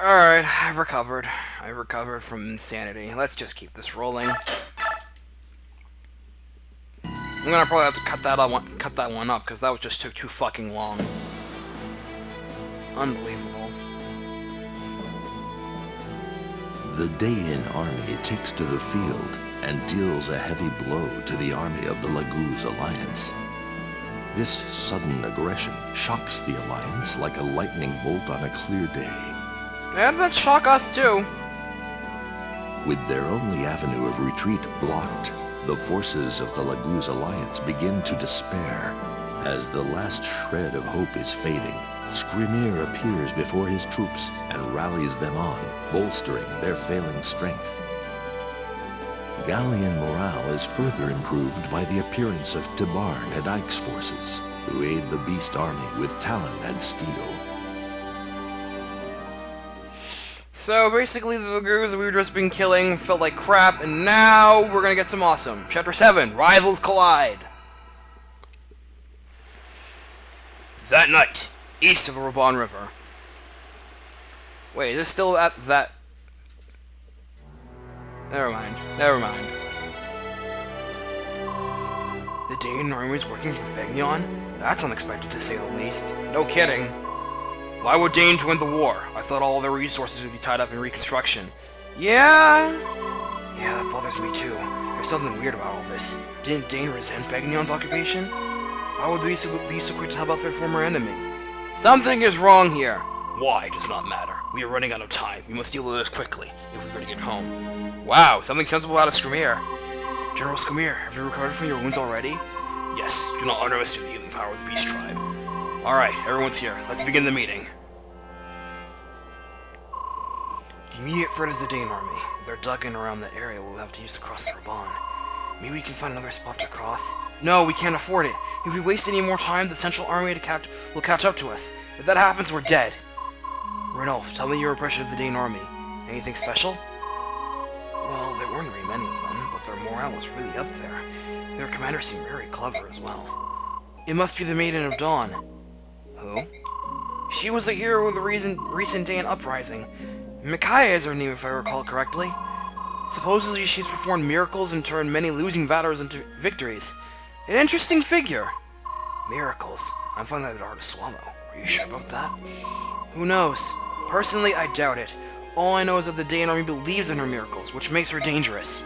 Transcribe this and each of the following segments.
Alright, I've recovered. I've recovered from insanity. Let's just keep this rolling. I'm gonna probably have to cut that one up, because that was just took too fucking long. Unbelievable. The Daein army takes to the field and deals a heavy blow to the army of the Laguz alliance. This sudden aggression shocks the alliance like a lightning bolt on a clear day. Yeah, that shock us too. With their only avenue of retreat blocked, the forces of the Laguz alliance begin to despair. As the last shred of hope is fading, Skrimir appears before his troops and rallies them on, bolstering their failing strength. Galleon morale is further improved by the appearance of Tibarn and Ike's forces, who aid the beast army with talon and steel. So basically the laguz that we've just been killing felt like crap, and now we're gonna get some awesome. Chapter 7, Rivals Collide. That night, east of the Ribahn River. Wait, is this still at that... Never mind. The Daein army is working with Begnion? That's unexpected to say the least. No kidding. Why would Daein join the war? I thought all their resources would be tied up in reconstruction. Yeah, that bothers me too. There's something weird about all this. Didn't Daein resent Begnion's occupation? Why would they be so quick to help out their former enemy? Something is wrong here. Why does not matter. We are running out of time. We must deal with this quickly if we're going to get home. Wow, something sensible out of Skrimir. General Skrimir, have you recovered from your wounds already? Yes, do not underestimate the healing power of the Beast Tribe. Alright, everyone's here. Let's begin the meeting. The immediate threat is the Daein army. If they're dug in around that area, we'll have to use to cross the Ribahn. Maybe we can find another spot to cross? No, we can't afford it. If we waste any more time, the Central Army will catch up to us. If that happens, we're dead. Ranulf, tell me your impression of the Daein army. Anything special? Well, there weren't very many of them, but their morale was really up there. Their commander seemed very clever as well. It must be the Maiden of Dawn. Who? She was the hero of the recent Daein uprising. Micaiah is her name, if I recall correctly. Supposedly she's performed miracles and turned many losing battles into victories. An interesting figure. Miracles? I'm finding that hard to swallow. Are you sure about that? Who knows? Personally, I doubt it. All I know is that the Daein army believes in her miracles, which makes her dangerous.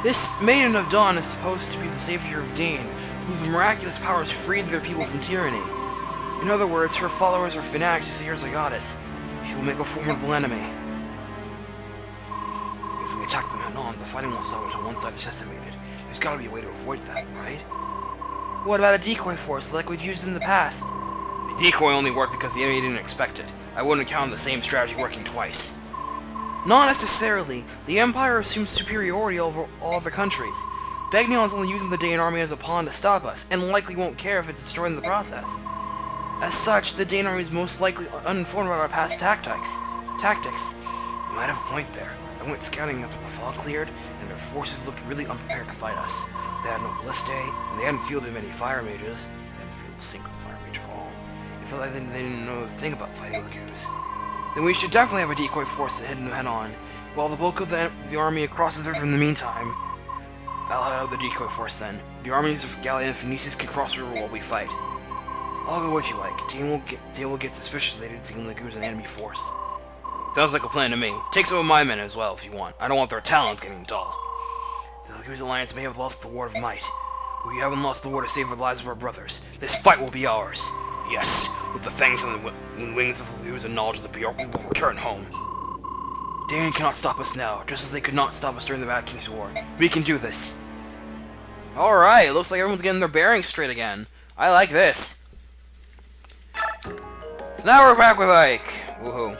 This Maiden of Dawn is supposed to be the savior of Daein, whose miraculous powers freed their people from tyranny. In other words, her followers are fanatics who see her as a goddess. She will make a formidable enemy. If we attack them head-on, the fighting won't stop until one side is decimated. There's gotta be a way to avoid that, right? What about a decoy force, like we've used in the past? The decoy only worked because the enemy didn't expect it. I wouldn't count on the same strategy working twice. Not necessarily. The Empire assumes superiority over all other countries. Begnion's only using the Daein army as a pawn to stop us, and likely won't care if it's destroyed in the process. As such, the Daein army is most likely uninformed about our past tactics. You might have a point there. I went scouting after the fog cleared, and their forces looked really unprepared to fight us. They had no ballistae, and they hadn't fielded many fire mages. They hadn't fielded a single fire mage at all. It felt like they didn't know a thing about fighting laguz. Then we should definitely have a decoy force to hit them head-on, while the bulk of the army crosses the river in the meantime. I'll head out the decoy force then. The armies of Gallia and Phoenicius can cross the river while we fight. I'll go with you, Ike. Daein will get suspicious they didn't see laguz in the enemy force. Sounds like a plan to me. Take some of my men as well if you want. I don't want their talents getting dull. The Laguz Alliance may have lost the War of Might. We haven't lost the war to save the lives of our brothers. This fight will be ours. Yes, with the fangs and wings of the Laguz and knowledge of the Bjork, we will return home. Daein cannot stop us now, just as they could not stop us during the Mad King's War. We can do this. Alright, it looks like everyone's getting their bearings straight again. I like this. So now we're back with Ike. Woohoo.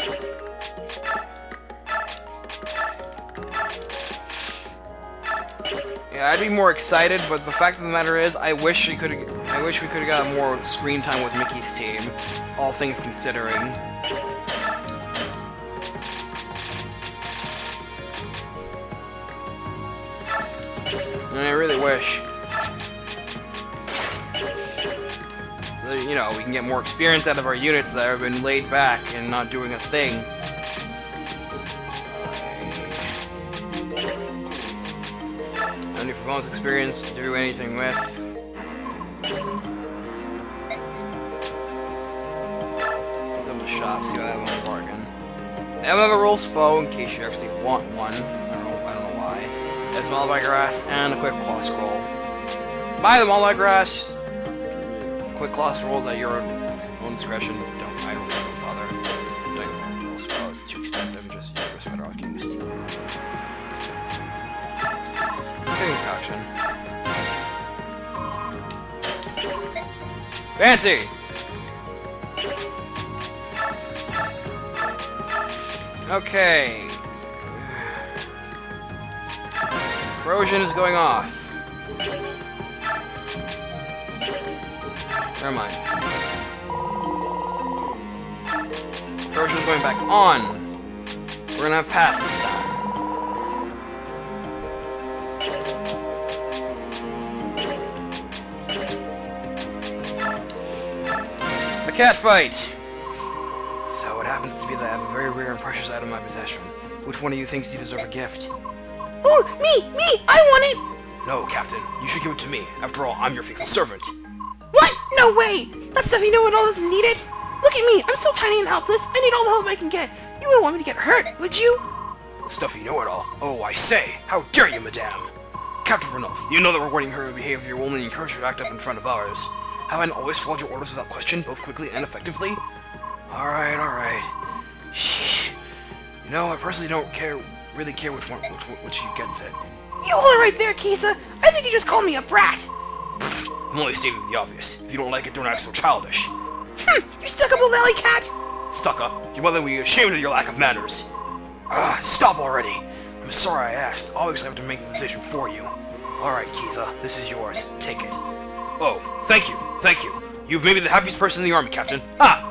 Yeah, I'd be more excited, but the fact of the matter is, I wish we could have got more screen time with Micky's team, all things considering. And I really wish. So you know, we can get more experience out of our units that have been laid back and not doing a thing. No need for bonus experience to do anything with. Let's go to the shop, see what I have on the bargain. They have another roll bow in case you actually want one. I don't know why. There's Malby grass and a quick claw scroll. Buy the Malby grass. Quick claw scrolls at your own discretion. I don't bother. Don't roll spell. It's too expensive. Just better on kings. Getting action. Fancy. Okay. Corrosion is going off. Never mind. Corrosion is going back on. We're gonna have pass this time. The cat fight! So it happens to be that I have a very rare and precious item in my possession. Which one of you thinks you deserve a gift? Oh, me! I want it! No, Captain. You should give it to me. After all, I'm your faithful servant. What? No way! That stuff you know at all doesn't need it? Look at me! I'm so tiny and helpless. I need all the help I can get. You wouldn't want me to get hurt, would you? Stuff you know it all. Oh, I say! How dare you, madame! Captain Ranulf, you know that rewarding her behavior will only encourage her to act up in front of ours. Have I not always followed your orders without question, both quickly and effectively? Alright. Sheesh. You know, I personally don't really care which she gets it. You hold it right there, Kyza. I think you just called me a brat. Pfft, I'm only stating the obvious. If you don't like it, don't act so childish. You stuck-up old alley cat! Stuck up? You mother will be ashamed of your lack of manners. Stop already. I'm sorry I asked. Obviously I have to make the decision for you. Alright, Kyza, this is yours. Take it. Oh, thank you. You've made me the happiest person in the army, Captain. Ha!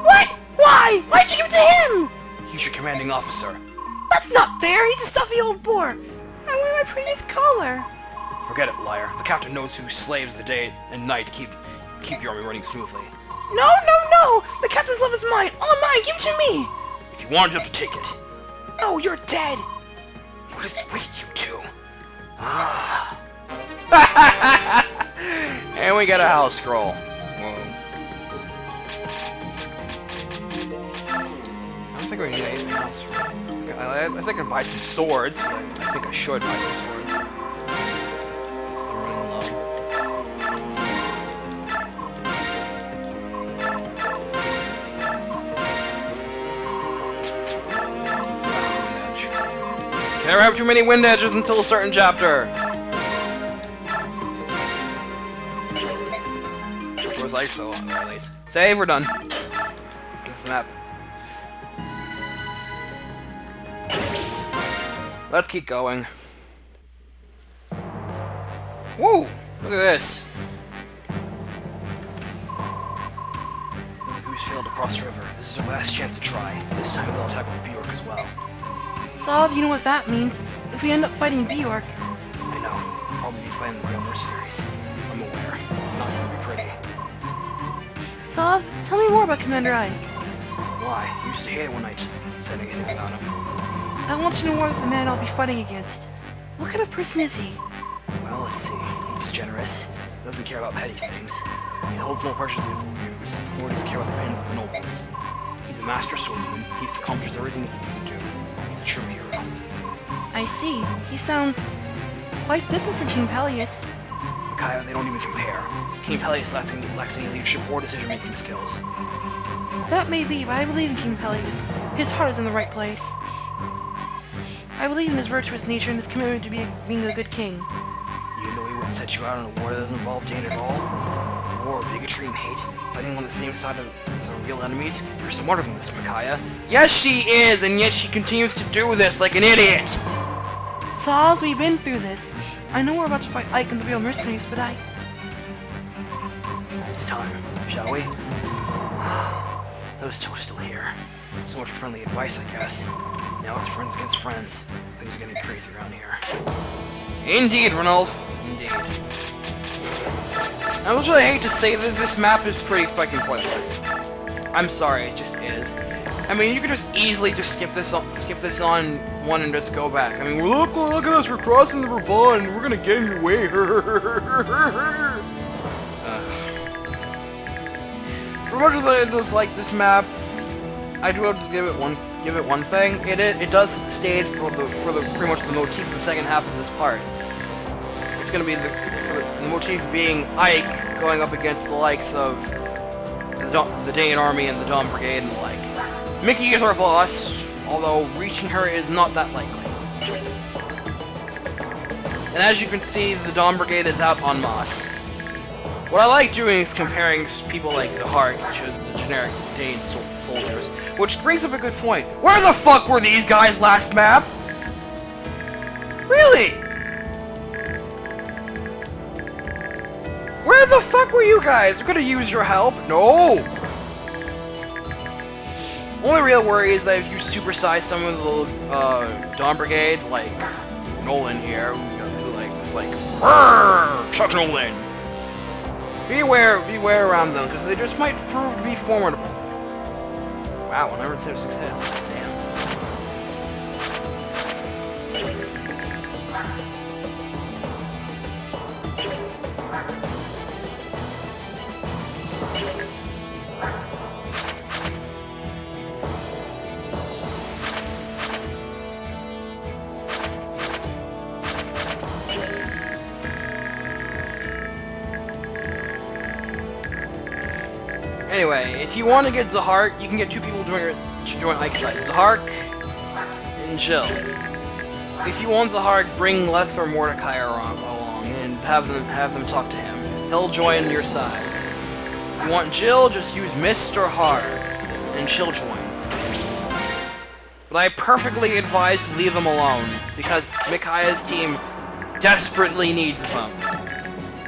What? Why? Why'd you give it to him? He's your commanding officer. That's not fair. He's a stuffy old boar. I wear my prettiest collar. Forget it, Lyre. The captain knows who slaves the day and night to keep the army running smoothly. No! The captain's love is mine. All mine. Give it to me. If you want, you have to take it. Oh, you're dead. What is with you two? And we got a Howl scroll. Whoa. I don't think we need anything else. I think I can buy some swords. I think I should buy some swords. I'm running low. Can never have too many wind edges until a certain chapter. Where's Ike Solo on there, at least? Save, we're done. This map. Let's keep going. Woo! Look at this. The laguz failed to cross the river. This is our last chance to try. This time they'll attack with Bjork as well. Sothe, you know what that means. If we end up fighting Bjork. I know. We'll probably be fighting the Greil Mercenaries. I'm aware. It's not going to be pretty. Sothe, tell me more about Commander Ike. Why? You used to hate it when I said anything about him. I want to know more about the man I'll be fighting against. What kind of person is he? Well, let's see. He's generous. Doesn't care about petty things. He holds no precious in his views, nor does he care about the opinions of the nobles. He's a master swordsman. He accomplishes everything he's to do. He's a true hero. I see. He sounds quite different from King Pelleas. Micaiah, they don't even compare. King Pelleas lacks any leadership or decision-making skills. That may be, but I believe in King Pelleas. His heart is in the right place. I believe in his virtuous nature and his commitment to being a good king. Even though he would set you out on a war that doesn't involve Daein at all? War, bigotry, and hate, fighting on the same side as our real enemies? You're smarter than this, Micaiah. Yes, she is, and yet she continues to do this like an idiot! Sothe, we've been through this. I know we're about to fight Ike and the Greil Mercenaries, but It's time, shall we? Those two are still here. So much for friendly advice, I guess. Now it's friends against friends. Things are getting crazy around here. Indeed, Ranulf. Indeed. I really hate to say that this map is pretty fucking pointless. I'm sorry, it just is. I mean, you could just easily just skip this on one and just go back. I mean, look at us, we're crossing the Ribahn, we're gonna get in your way. For much as I dislike this map, I do have to give it one thing. It does set the stage for pretty much the motif of the second half of this part. It's gonna be the motif being Ike going up against the likes of the Daein army and the Dawn Brigade and the like. Micky is our boss, although reaching her is not that likely. And as you can see, the Dawn Brigade is out en masse. What I like doing is comparing people like Zahart to the generic Daein soldiers, which brings up a good point. Where the fuck were these guys last map? Really? Where the fuck were you guys? We're gonna use your help? No! Only real worry is that if you supersize some of the Dawn Brigade, like Nolan here, like Chuck Nolan. Beware around them, because they just might prove to be formidable. Wow, 106 hits. Damn. Anyway, if you want to get Zahart, you can get two people to join Ike's side. Zahart and Jill. If you want Zahart, bring Leth or Mordecai along and have them talk to him. He'll join your side. If you want Jill, just use Mr. Hard, and she'll join. But I perfectly advise to leave them alone, because Micaiah's team desperately needs them.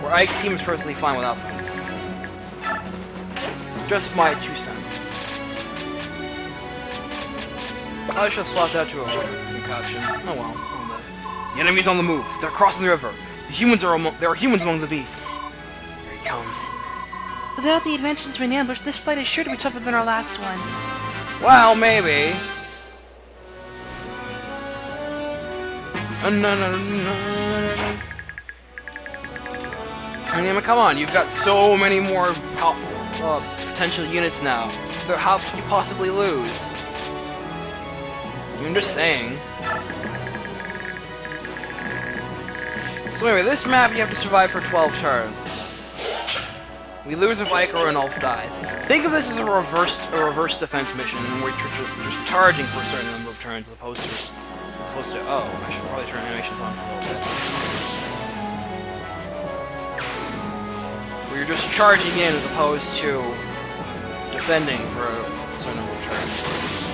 Where Ike's team is perfectly fine without them. Just my 2 cents. I should have swapped that to a concoction. Oh well, I'll live. The enemy's on the move. They're crossing the river. There are humans among the beasts. Here he comes. Without the inventions of an ambush, this fight is sure to be tougher than our last one. Well, maybe. I mean, come on, you've got so many more potential units now. How can you possibly lose? I'm just saying. So anyway, this map you have to survive for 12 turns. We lose if Ike or Ranulf dies. Think of this as a reverse defense mission where you're just charging for a certain number of turns as opposed to oh, I should probably turn animations on for a little bit. Where you're just charging in as opposed to defending for a certain number of turns.